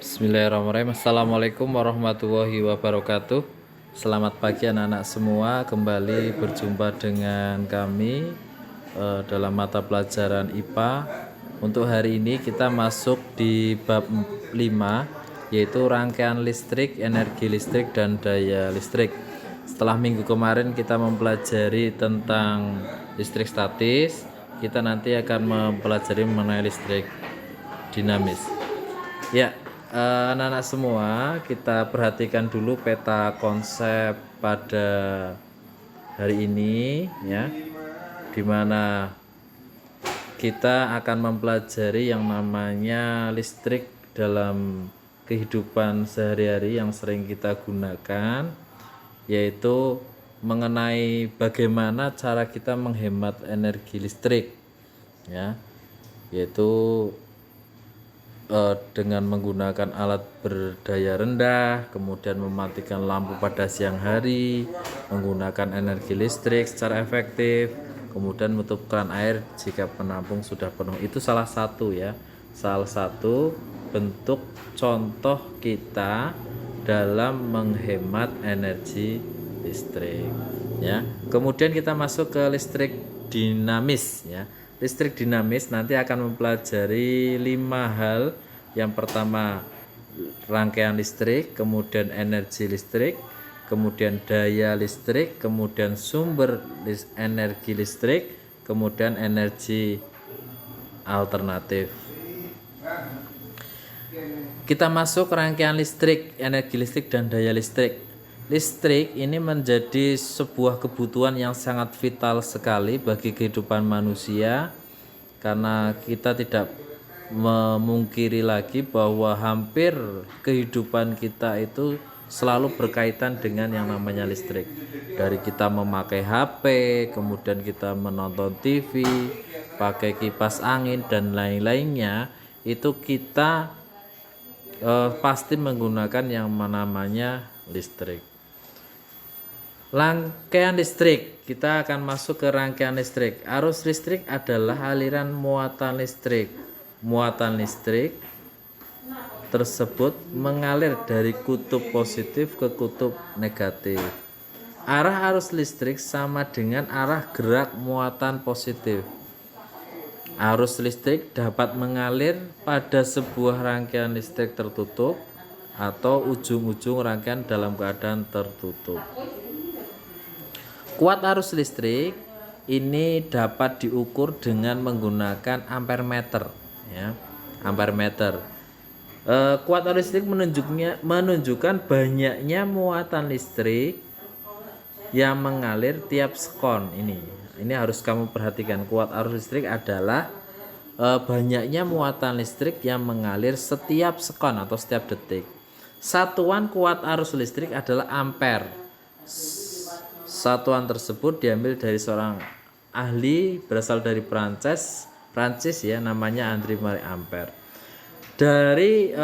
Bismillahirrahmanirrahim. Assalamualaikum warahmatullahi wabarakatuh. Selamat pagi anak-anak semua. Kembali berjumpa dengan kami dalam mata pelajaran IPA. Untuk hari ini kita masuk di bab 5, yaitu rangkaian listrik, energi listrik, dan daya listrik. Setelah minggu kemarin kita mempelajari tentang listrik statis, kita nanti akan mempelajari mengenai listrik dinamis. Ya, anak-anak semua, kita perhatikan dulu peta konsep pada hari ini, ya, dimana kita akan mempelajari yang namanya listrik dalam kehidupan sehari-hari yang sering kita gunakan, yaitu mengenai bagaimana cara kita menghemat energi listrik, ya, yaitu dengan menggunakan alat berdaya rendah, kemudian mematikan lampu pada siang hari, menggunakan energi listrik secara efektif, kemudian menutup keran air jika penampung sudah penuh. Itu salah satu, ya, salah satu bentuk contoh kita dalam menghemat energi listrik, ya. Kemudian kita masuk ke listrik dinamis, ya. Listrik dinamis nanti akan mempelajari 5 hal. Yang pertama rangkaian listrik, kemudian energi listrik, kemudian daya listrik, kemudian sumber energi listrik, kemudian energi alternatif. Kita masuk rangkaian listrik, energi listrik, dan daya listrik. Listrik ini menjadi sebuah kebutuhan yang sangat vital sekali bagi kehidupan manusia, karena kita tidak memungkiri lagi bahwa hampir kehidupan kita itu selalu berkaitan dengan yang namanya listrik. Dari kita memakai HP, kemudian kita menonton TV, pakai kipas angin, dan lain-lainnya, itu kita pasti menggunakan yang namanya listrik. Rangkaian listrik, kita akan masuk ke rangkaian listrik. Arus listrik adalah aliran muatan listrik. Muatan listrik tersebut mengalir dari kutub positif ke kutub negatif. Arah arus listrik sama dengan arah gerak muatan positif. Arus listrik dapat mengalir pada sebuah rangkaian listrik tertutup atau ujung-ujung rangkaian dalam keadaan tertutup. Kuat arus listrik ini dapat diukur dengan menggunakan ampermeter, ya, ampermeter. Kuat arus listrik menunjukkan banyaknya muatan listrik yang mengalir tiap sekon. Ini harus kamu perhatikan. Kuat arus listrik adalah banyaknya muatan listrik yang mengalir setiap sekon atau setiap detik. Satuan kuat arus listrik adalah ampere. Satuan tersebut diambil dari seorang ahli berasal dari Prancis, ya, namanya André Marie Ampère. Dari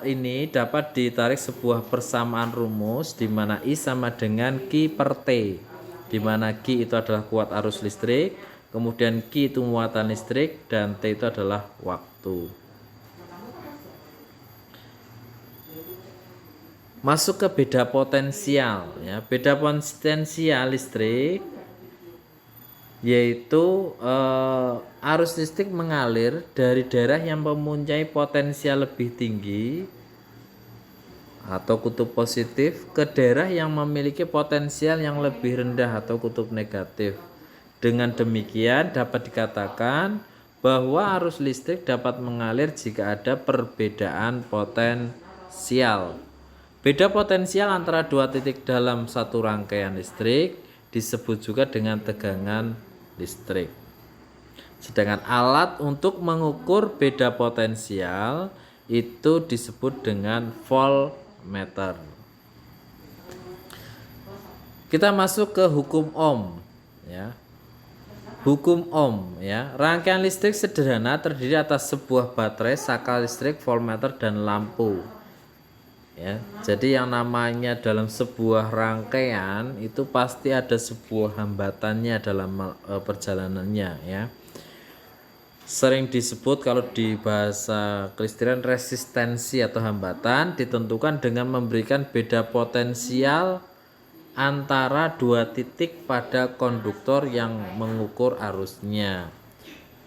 ini dapat ditarik sebuah persamaan rumus di mana I sama dengan Q per T, di mana Q itu adalah kuat arus listrik, kemudian Q itu muatan listrik, dan T itu adalah waktu. Masuk ke beda potensial, ya. Beda potensial listrik yaitu arus listrik mengalir dari daerah yang mempunyai potensial lebih tinggi atau kutub positif ke daerah yang memiliki potensial yang lebih rendah atau kutub negatif. Dengan demikian dapat dikatakan bahwa arus listrik dapat mengalir jika ada perbedaan potensial. Beda potensial antara dua titik dalam satu rangkaian listrik disebut juga dengan tegangan listrik. Sedangkan alat untuk mengukur beda potensial itu disebut dengan voltmeter. Kita masuk ke hukum Ohm, ya. Hukum Ohm, ya. Rangkaian listrik sederhana terdiri atas sebuah baterai, saklar listrik, voltmeter, dan lampu. Ya, jadi yang namanya dalam sebuah rangkaian itu pasti ada sebuah hambatannya dalam perjalanannya, ya. Sering disebut kalau di bahasa kelistrikan resistensi atau hambatan ditentukan dengan memberikan beda potensial antara dua titik pada konduktor yang mengukur arusnya.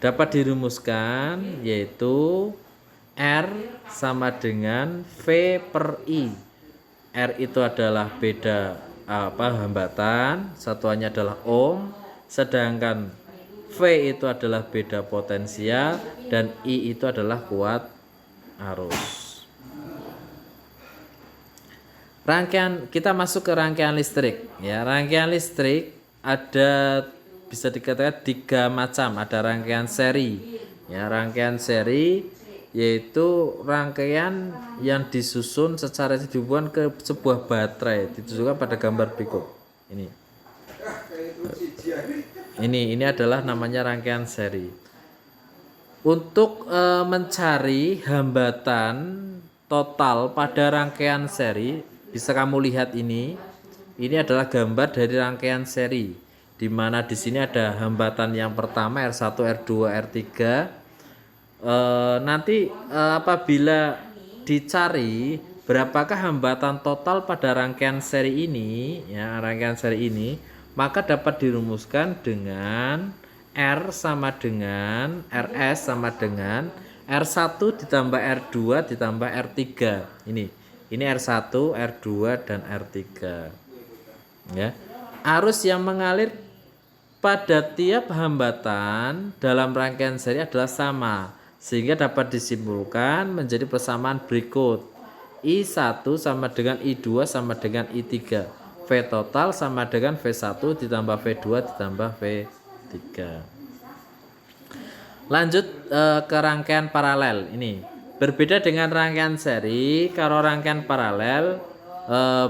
Dapat dirumuskan yaitu R sama dengan V per I. R itu adalah beda hambatan, satuannya adalah ohm, sedangkan V itu adalah beda potensial dan I itu adalah kuat arus. Rangkaian, kita masuk ke rangkaian listrik ya. Rangkaian listrik ada, bisa dikatakan 3 macam. Ada rangkaian seri ya. Rangkaian seri yaitu rangkaian yang disusun secara dihubungkan ke sebuah baterai, ditunjukkan pada gambar berikut ini adalah namanya rangkaian seri. Untuk mencari hambatan total pada rangkaian seri, bisa kamu lihat ini adalah gambar dari rangkaian seri, di mana di sini ada hambatan yang pertama R1, R2, R3. Nanti apabila dicari berapakah hambatan total pada rangkaian seri ini ya, rangkaian seri ini, maka dapat dirumuskan dengan R sama dengan RS sama dengan R1 ditambah R2 ditambah R3. Ini R1, R2 dan R3 ya. Arus yang mengalir pada tiap hambatan dalam rangkaian seri adalah sama, sehingga dapat disimpulkan menjadi persamaan berikut. I1 sama dengan I2 sama dengan I3. V total sama dengan V1 ditambah V2 ditambah V3. Lanjut ke rangkaian paralel. Ini berbeda dengan rangkaian seri. Kalau rangkaian paralel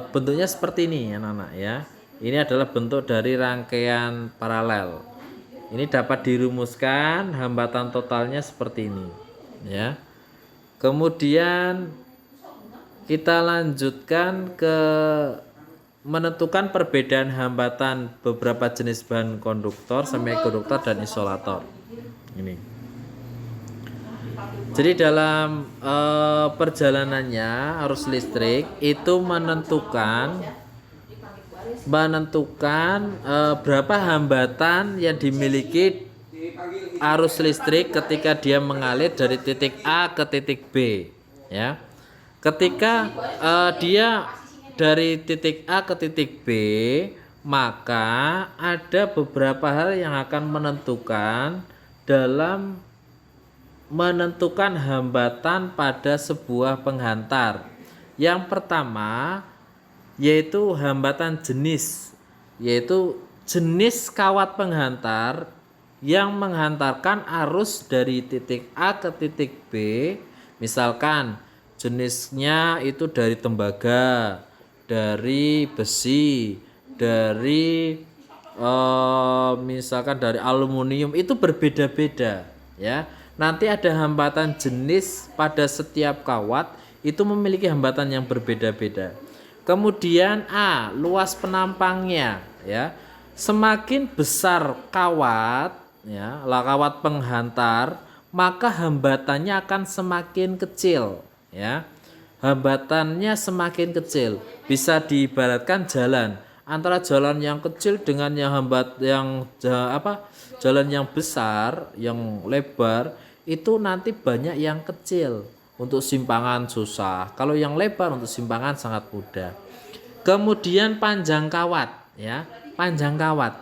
bentuknya seperti ini anak-anak ya. Ini adalah bentuk dari rangkaian paralel. Ini dapat dirumuskan hambatan totalnya seperti ini ya. Kemudian kita lanjutkan ke menentukan perbedaan hambatan beberapa jenis bahan konduktor, semikonduktor dan isolator. Ini. Jadi dalam perjalanannya arus listrik itu menentukan berapa hambatan yang dimiliki arus listrik ketika dia mengalir dari titik A ke titik B ya. Ketika dia dari titik A ke titik B, maka ada beberapa hal yang akan menentukan dalam menentukan hambatan pada sebuah penghantar. Yang pertama yaitu hambatan jenis, yaitu jenis kawat penghantar yang menghantarkan arus dari titik A ke titik B. Misalkan jenisnya itu dari tembaga, dari besi, dari misalkan dari aluminium, itu berbeda-beda ya. Nanti ada hambatan jenis pada setiap kawat, itu memiliki hambatan yang berbeda-beda. Kemudian A, luas penampangnya ya. Semakin besar kawat ya, kawat penghantar, maka hambatannya akan semakin kecil ya. Hambatannya semakin kecil. Bisa diibaratkan jalan. Antara jalan yang kecil dengan jalan yang besar, yang lebar, itu nanti banyak yang kecil. Untuk simpangan susah. Kalau yang lebar untuk simpangan sangat mudah. Kemudian panjang kawat ya. Panjang kawat.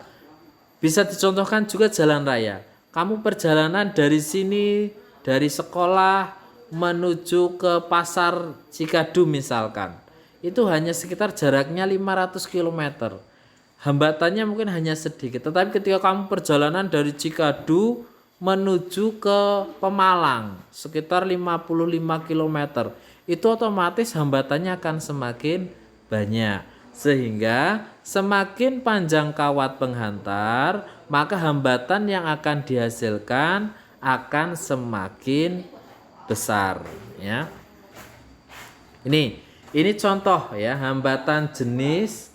Bisa dicontohkan juga jalan raya. Kamu perjalanan dari sini, dari sekolah menuju ke pasar Cikadu misalkan. Itu hanya sekitar jaraknya 500 km. Hambatannya mungkin hanya sedikit. Tetapi ketika kamu perjalanan dari Cikadu menuju ke Pemalang sekitar 55 km, itu otomatis hambatannya akan semakin banyak. Sehingga semakin panjang kawat penghantar, maka hambatan yang akan dihasilkan akan semakin besar ya. Ini contoh ya, hambatan jenis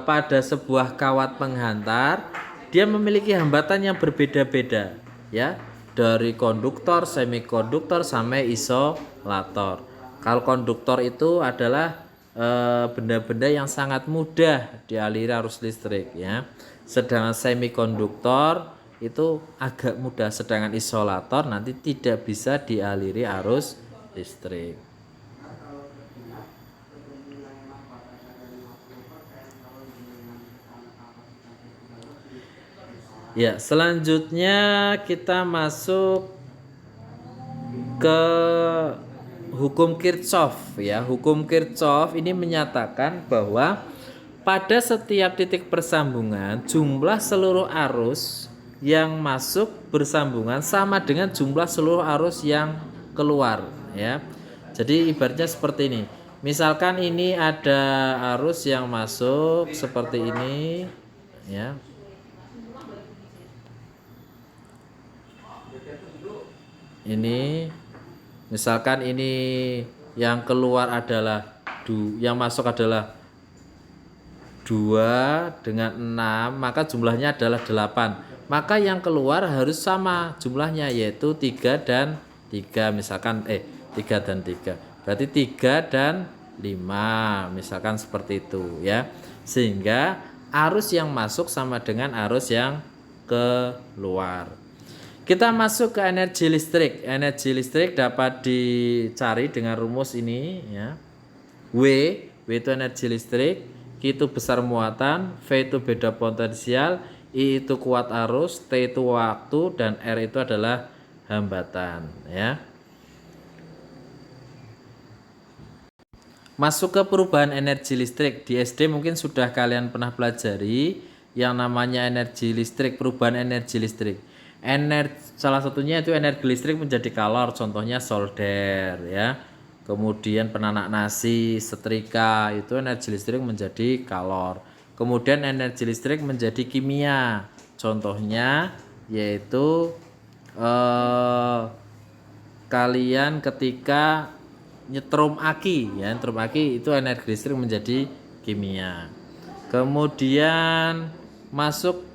pada sebuah kawat penghantar. Dia memiliki hambatan yang berbeda-beda ya. dari konduktor, semikonduktor sampai isolator. Kalau konduktor itu adalah benda-benda yang sangat mudah dialiri arus listrik ya. Sedangkan semikonduktor itu agak mudah, sedangkan isolator nanti tidak bisa dialiri arus listrik. Ya, selanjutnya kita masuk ke hukum Kirchhoff ya. Hukum Kirchhoff ini menyatakan bahwa pada setiap titik persambungan jumlah seluruh arus yang masuk bersambungan sama dengan jumlah seluruh arus yang keluar ya. Jadi ibaratnya seperti ini. Misalkan ini ada arus yang masuk seperti ini ya. Ini misalkan ini yang keluar adalah yang masuk adalah 2 dengan 6, maka jumlahnya adalah 8. Maka yang keluar harus sama jumlahnya, yaitu 3 dan 3 misalkan 3 dan 3. Berarti 3 dan 5 misalkan seperti itu ya. Sehingga arus yang masuk sama dengan arus yang keluar. Kita masuk ke energi listrik. Energi listrik dapat dicari dengan rumus ini ya. W itu energi listrik, Q itu besar muatan, V itu beda potensial, I itu kuat arus, T itu waktu, dan R itu adalah hambatan ya. Masuk ke perubahan energi listrik. Di SD mungkin sudah kalian pernah pelajari yang namanya energi listrik, perubahan energi listrik. Salah satunya itu energi listrik menjadi kalor, contohnya solder ya. Kemudian penanak nasi, setrika, itu energi listrik menjadi kalor. Kemudian energi listrik menjadi kimia, contohnya yaitu kalian ketika nyetrum aki ya, nyetrum aki itu energi listrik menjadi kimia. Kemudian masuk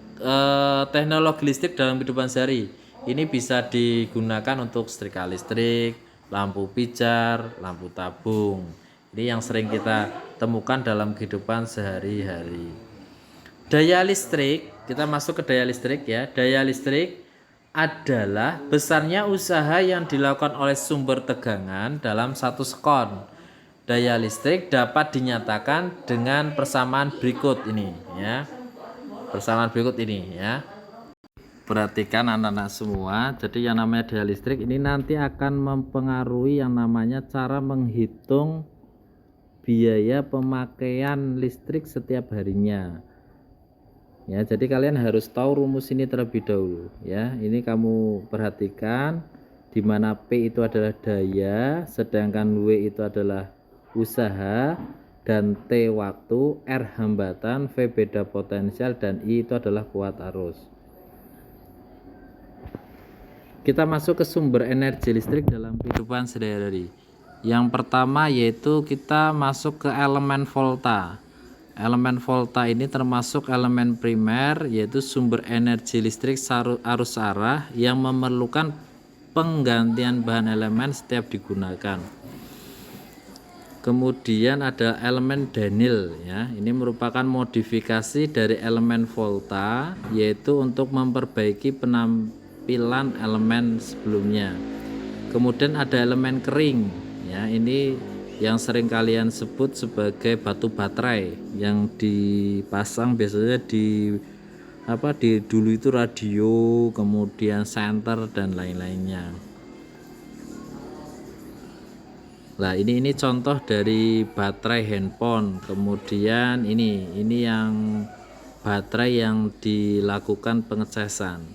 teknologi listrik dalam kehidupan sehari. Ini bisa digunakan untuk setrika listrik, lampu pijar, lampu tabung. Ini yang sering kita temukan dalam kehidupan sehari-hari. Daya listrik, kita masuk ke daya listrik ya. Daya listrik adalah besarnya usaha yang dilakukan oleh sumber tegangan dalam 1 sekon. Daya listrik dapat dinyatakan dengan persamaan berikut ini ya. Persamaan berikut ini ya. Perhatikan anak-anak semua. Jadi yang namanya daya listrik ini nanti akan mempengaruhi yang namanya cara menghitung biaya pemakaian listrik setiap harinya. Ya, jadi kalian harus tahu rumus ini terlebih dahulu ya. Ini kamu perhatikan di mana P itu adalah daya, sedangkan W itu adalah usaha, dan T waktu, R hambatan, V beda potensial, dan I itu adalah kuat arus. Kita masuk ke sumber energi listrik dalam kehidupan sehari-hari. Yang pertama yaitu kita masuk ke elemen volta. Elemen volta ini termasuk elemen primer, yaitu sumber energi listrik arus arah yang memerlukan penggantian bahan elemen setiap digunakan. Kemudian ada elemen Danil ya. Ini merupakan modifikasi dari elemen volta, yaitu untuk memperbaiki penampilan elemen sebelumnya. Kemudian ada elemen kering ya. Ini yang sering kalian sebut sebagai batu baterai yang dipasang biasanya di dulu itu radio, kemudian senter dan lain-lainnya. Nah, ini contoh dari baterai handphone. Kemudian ini yang baterai yang dilakukan pengecasan.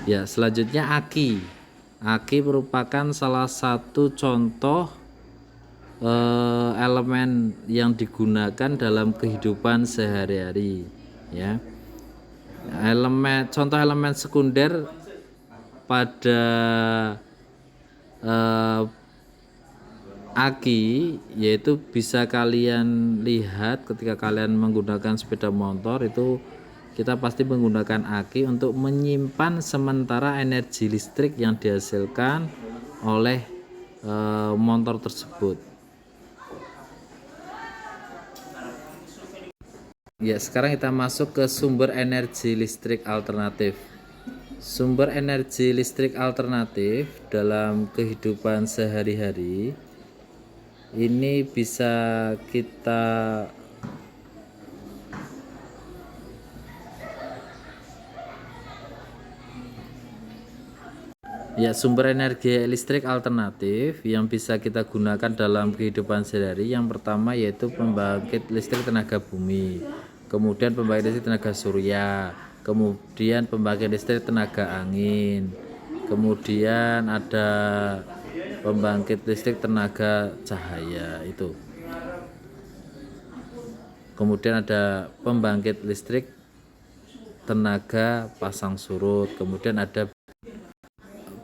Ya, selanjutnya aki. Aki merupakan salah satu contoh elemen yang digunakan dalam kehidupan sehari-hari ya. Contoh elemen sekunder pada aki, yaitu bisa kalian lihat ketika kalian menggunakan sepeda motor itu kita pasti menggunakan aki untuk menyimpan sementara energi listrik yang dihasilkan oleh motor tersebut. Ya, sekarang kita masuk ke sumber energi listrik alternatif. Sumber energi listrik alternatif dalam kehidupan sehari-hari ini bisa kita sumber energi listrik alternatif yang bisa kita gunakan dalam kehidupan sehari-hari yang pertama yaitu pembangkit listrik tenaga bumi, kemudian pembangkit listrik tenaga surya, kemudian pembangkit listrik tenaga angin, kemudian ada pembangkit listrik tenaga cahaya itu. Kemudian ada pembangkit listrik tenaga pasang surut. Kemudian ada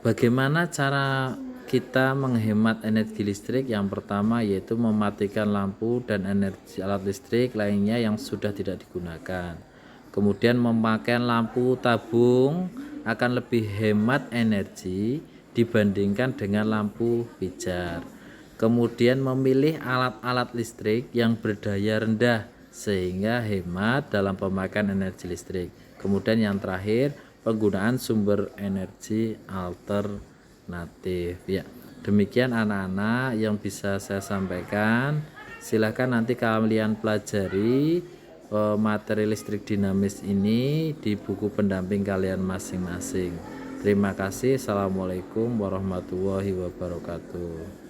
bagaimana cara kita menghemat energi listrik. Yang pertama yaitu mematikan lampu dan energi alat listrik lainnya yang sudah tidak digunakan. Kemudian memakai lampu tabung akan lebih hemat energi dibandingkan dengan lampu pijar. Kemudian memilih alat-alat listrik yang berdaya rendah sehingga hemat dalam pemakaian energi listrik. Kemudian yang terakhir, penggunaan sumber energi alternatif. Ya, demikian anak-anak yang bisa saya sampaikan. Silahkan nanti kalian pelajari materi listrik dinamis ini di buku pendamping kalian masing-masing. Terima kasih. Assalamualaikum warahmatullahi wabarakatuh.